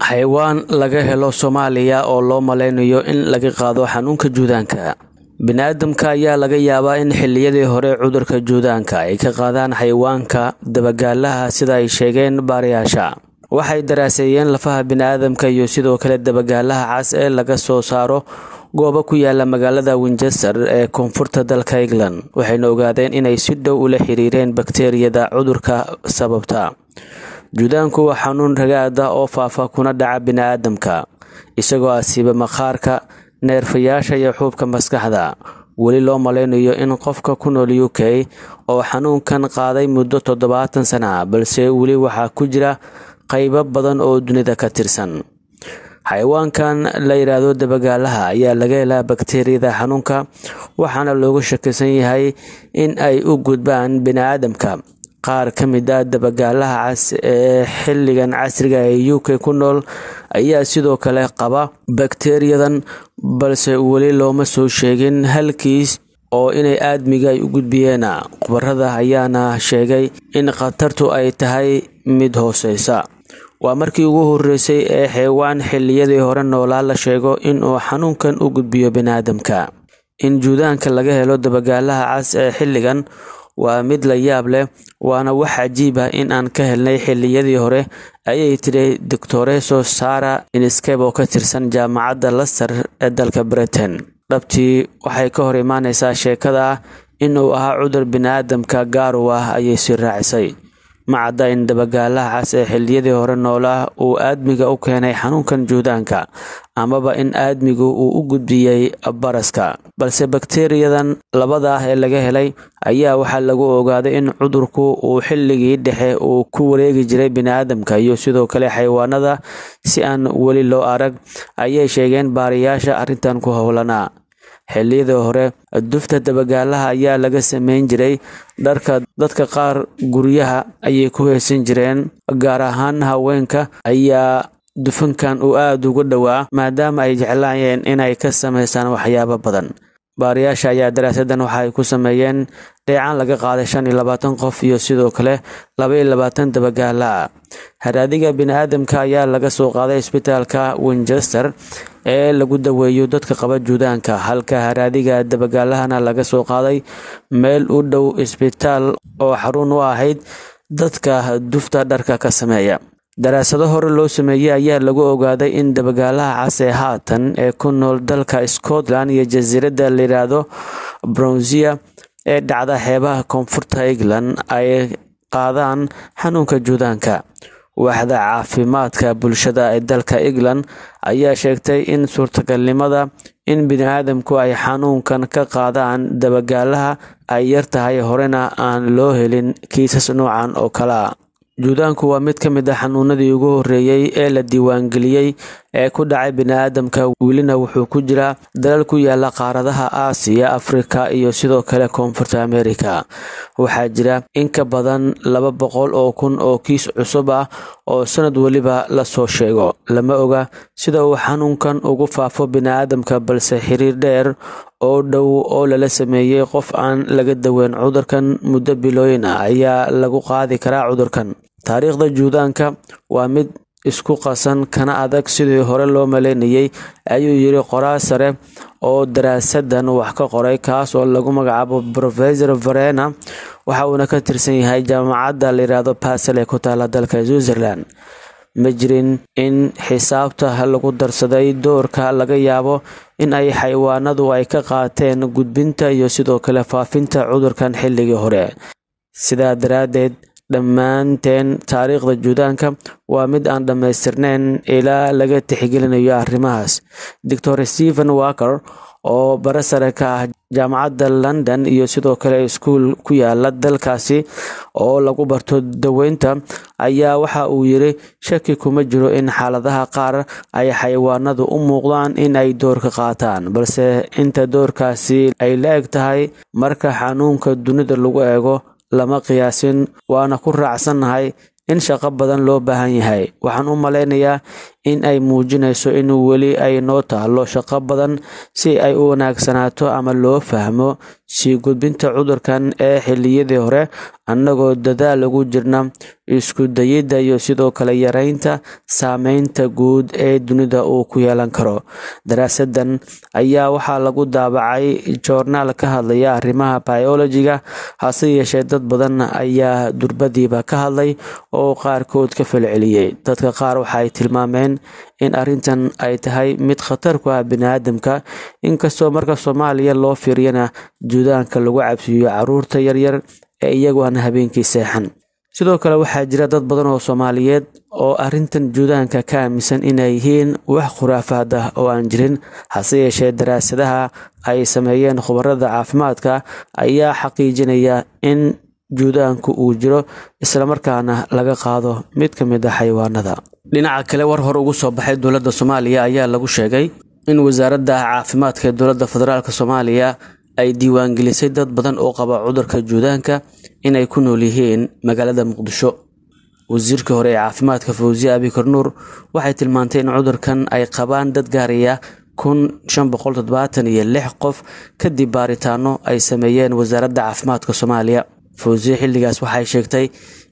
xayawaan laga helo Soomaaliya oo loo maleynayo in laga qaado xanuunka juudaanka. Bini'aadamka ayaa laga yaabaa in xilliyadii hore cudurka juudaanka ay ka qaadaan xayawaanka dabagaalaha sida ay sheegeen baarayaasha. Waxay daraaseeyeen lafaha bini'aadamka iyo sidoo kale dabagaalaha cas ee laga soo saaro goobo ku yaala magaalada Winchester ee koonfurta dalka England. Waxayna ogaadeen inay si dhow ula xiriireen bakteeriyada cudurka sababta. Juudaanku waa xanuun ragaad ah oo faafa kuna dhaca bini'aadamka, isagoo asiiba maqaarka, neerfayaasha iyo xuubka maskaxda. Weli loo maleynayo in qofka ku nool UK oo xanuunkan qaaday muddo 70 sano ah, balse weli waxaa ku jira qaybo badan oo dunida ka tirsan. Xayawaankan la yiraahdo dabagaalaha ayaa laga helaa bakteeriyada xanuunka, waxaana looga shakisan yahay in ay u gudbaan bini'aadamka. Qaar ka mid ah dabagaalaha cas ee xilligan casriga ah ee UK ku nool ayaa sidoo kale qaba bakteeriyadan, balse weli looma soo sheegin halkiis oo inay aadmiga ay u gudbiyeen. Khubarada ayaana sheegay in khatartu ay tahay mid hooseysa. Waa markii ugu horeysay ee xayawaan xilliyadii hore noolaa la sheego in uu xanuunkan u gudbiyo bini'aadamka. In juudaanka laga helo dabagaalaha cas ee xilligan waa mid la yaab leh, waana wax cajiib ah in aan ka helnay xilliyadii hore, ayay tiri Doctoreso Sarah Inskeb oo ka tirsan jaamacadda Leicester ee dalka Britain. Dhabtii waxay ka hor imaanaysaa sheekada in uu ahaa cudur bini'aadamka gaar u ah, ayay si raacisay. Ma cadda in dabagaalaha cas ee xilliyadii hore noolaa uu aadmiga u keenay xanuunkan juudaanka, amaba in aadmigu uu u gudbiyay baraska, balse bakteeriyadan labada ah ee laga helay ayaa waxaa lagu ogaaday in cudurku uu xilligii dhexe uu ku wareegi jiray bini'aadamka iyo sidoo kale xayawaanada si aan weli loo arag, ayay sheegeen baarayaasha arrintan ku howlanaa. Xilliyadii hore dufta dabagaalaha ayaa laga sameyn jiray dharka dadka qaar, guryaha ayay ku heesan jireen, gaar ahaan haweenka ayaa dufankan uu aad uga dhawaa maadaama ay jeclaayeen inay ka sameysaan waxyaabo badan. Baarayaasha ayaa daraasadan waxa ay ku sameeyeen dheecaan laga qaaday 25 qof iyo sidoo kale 22 dabagaala. Haraadiga bini'aadamka ayaa laga soo qaaday isbitaalka Winchester ee lagu daweeyo dadka qaba juudaanka, halka haraadiga dabagaalahana laga soo qaaday meel u dhow isbitaal oo xarun u ahayd dadka dufta dharka ka sameeya. Daraasado hore loo sameeyay ayaa lagu ogaaday in dabagaalaha cas ee haatan ee ku nool dalka Scotland iyo jasiiradda la yiraahdo Brownsea ee dhacda xeebaha koonfurta England ay qaadaan xanuunka juudaanka. Waaxda caafimaadka bulshada ee dalka England ayaa sheegtay in suurtagalnimada in bini'aadamku ay xanuunkan ka qaadaan dabagaalaha ay yar tahay, horena aan loo helin kiisas noocan oo kale ah. Juudaanku waa mid ka mid ah xanuunadii ugu horeeyay ee la diiwaangeliyay ee ku dhacay bini'aadamka, welina wuxuu ku jiraa dalal ku yaala qaaradaha Aasiya, Afrika iyo sidoo kale Koonfurta Ameerika. Waxaa jira in ka badan 200,000 oo kiis cusub ah oo sanad waliba la soo sheego. Lama oga sida uu xanuunkan ugu faafo bini'aadamka, balse xiriir dheer oo dhow oo lala sameeyay qof aan laga daweyn cudurkan muddo bilooyin ah ayaa lagu qaadi karaa cudurkan. Taariikhda juudaanka waa mid isku qasan kana adag sidii hore loo maleynayay, ayuu yiri qoraal sare oo daraasadan wax ka qoray, kaas oo lagu magacaabo Professor Verena. Waxa uu ka tirsan yahay jaamacadda la yiraahdo Basel ee ku taala dalka Switzerland. Ma jirin in xisaabta lagu darsaday doorka laga yaabo in ay xayawaanadu ay ka qaateen gudbinta iyo sidoo kale faafinta cudurkan xilligii hore. Sidaa daraadeed, dhammaanteen taariikhda juudaanka waa mid aan dhammaystirnayn ilaa laga tixgelinayo arrimahaas. Dr. Stephen Walker oo barasare ka ah jaamacadda London iyo sidoo kale iskuul ku yaala dalkaasi oo lagu barto daweynta ayaa waxa uu yiri shaki kuma jiro in xaaladaha qaar ay xayawaanadu u muuqdaan in ay door ka qaataan, balse inta doorkaasi ay la eg tahay marka xanuunka dunida lagu eego lama qiyaasin. Waana ku raacsanahay in shaqo badan loo baahan yahay. Waxaan u maleynayaa in ay muujinayso in weli ay noo taalo shaqo badan si ay u wanaagsanaato ama loo fahmo sii gudbinta cudurkan ee xilliyadii hore annagoo dadaal ugu jirna isku dayidda iyo sidoo kale yareynta saameynta guud ee dunida uu ku yeelan karo. Daraasadan ayaa waxaa lagu daabacay joornaal ka hadlaya arrimaha biology-ga, hase yeeshee dad badan ayaa durbadiiba ka hadlay oo qaarkood ka falceliyay. Dadka qaar waxay tilmaameen in arrintan ay tahay mid khatar ku ah bini'aadamka, inkastoo marka Soomaaliya loo fiiriyana juudaanka lagu cabsiiyo carruurta yaryar ee iyagu aan habeenkii seexan. Sidoo kale waxaa jira dad badan oo Soomaaliyeed oo arrintan juudaanka ka aaminsan inay yihiin wax khuraafaad ah oo aan jirin, hase yeeshee daraasadaha ay sameeyeen khubarada caafimaadka ayaa xaqiijinaya in juudaanku uu jiro isla markaana laga qaado mid ka mid ah xayawaanada. Dhinaca kale, war hore ugu soo baxay dowladda Soomaaliya ayaa lagu sheegay in wasaaradda caafimaadka ee dowladda federaalka Soomaaliya ay diiwaan gelisay dad badan oo qaba cudurka juudaanka inay ku nool yihiin magaalada Muqdisho. Wasiirka hore ee caafimaadka Fawziya Abikar Nuur waxay tilmaantay in cudurkan ay qabaan dad gaaraya 1576 qof kadib baaritaano ay sameeyeen wasaaradda caafimaadka Soomaaliya. Fawziya xilligaas waxay sheegtay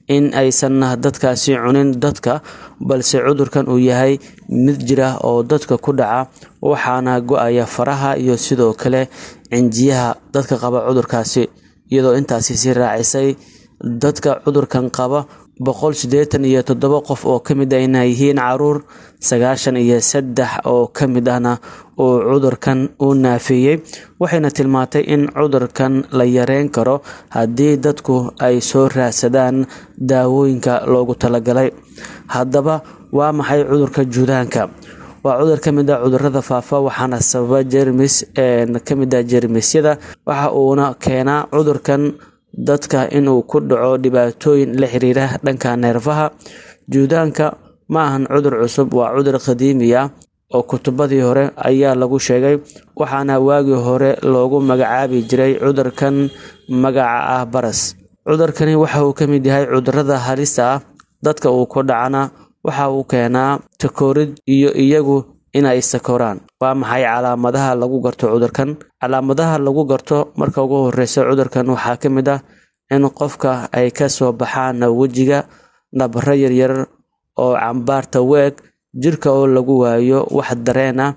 in aysan dadkaasi cunin dadka, balse cudurkan uu yahay mid jira oo dadka ku dhaca, waxaana go'aya faraha iyo sidoo kale cinjiyaha dadka qaba cudurkaasi, iyadoo intaasi sii raacisay dadka cudurkan qaba 187 qof oo ka mid ah inay yihiin carruur, 93 oo ka mid ahna uu cudurkan u naafeeyay. Waxayna tilmaantay in cudurkan la yareyn karo haddii dadku ay soo raadsadaan daawooyinka loogu talagalay. Haddaba waa maxay cudurka juudaanka? Waa cudur ka mid ah cudurrada faafa, waxaana sababa jeermis ka mid ah jeermisyada, waxa uuna keenaa cudurkan dadka inuu ku dhaco dhibaatooyin la xiriira dhanka neerfaha. Juudaanka ma ahan cudur cusub, waa cudur qadiimi ah oo kutubadii hore ayaa lagu sheegay, waxaana waagii hore loogu magacaabi jiray cudurkan magaca ah baras. Cudurkani waxa uu ka mid yahay cudurrada halista ah, dadka uu ku dhacana waxa uu keenaa takoorid iyo iyagu inay sakoraan. Waa maxay calaamadaha lagu garto cudurkan? Calaamadaha lagu garto marka ugu horeysa cudurkan waxaa ka mid ah in qofka ay ka soo baxaan wejiga nabaro yaryar oo cambaarta weeg, jirka oo lagu waayo wax dareen ah,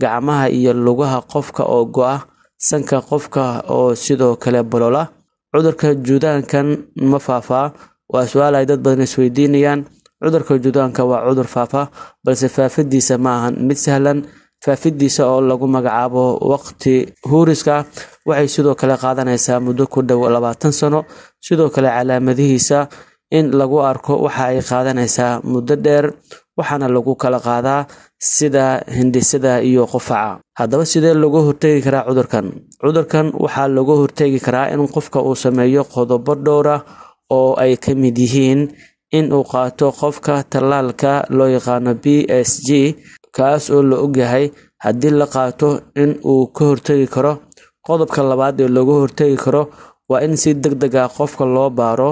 gacmaha iyo lugaha qofka oo go'a, sanka qofka oo sidoo kale bolola. Cudurka juudaankan ma faafaa? Waa su'aal ay dad badan isweydiinayaan. Cudurka juudaanka waa cudur faafa, balse faafidiisa ma ahan mid sahlan. Faafidiisa oo lagu magacaabo waqti huuriska waxay sidoo kale qaadanaysaa muddo ku dhow 20 sano. Sidoo kale calaamadihiisa in lagu arko waxa ay qaadanaysaa muddo dheer, waxaana lagu kala qaadaa sida hindhisada iyo qufaca. Haddaba sidee looga hortagi karaa cudurkan? Cudurkan waxaa looga hortagi karaa in qofka uu sameeyo qodobo dhowr ah oo ay ka mid yihiin in uu qaato qofka tallaalka loo yaqaano BCG, kaas oo la ogyahay haddii la qaato in uu ka hortagi karo. Qodobka labaad ee looga hortagi karo waa in si degdeg ah qofka loo baaro,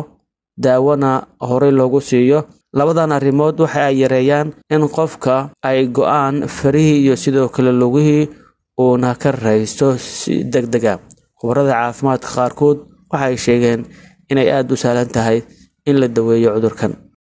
daawona horey loogu siiyo. Labadan arrimood waxa ay yareeyaan in qofka ay go'aan farihii iyo sidoo kale lugihii uuna ka raysto si degdeg ah. Khubarada caafimaadka qaarkood waxay sheegeen inay aad u sahlan tahay in la daweeyo cudurkan.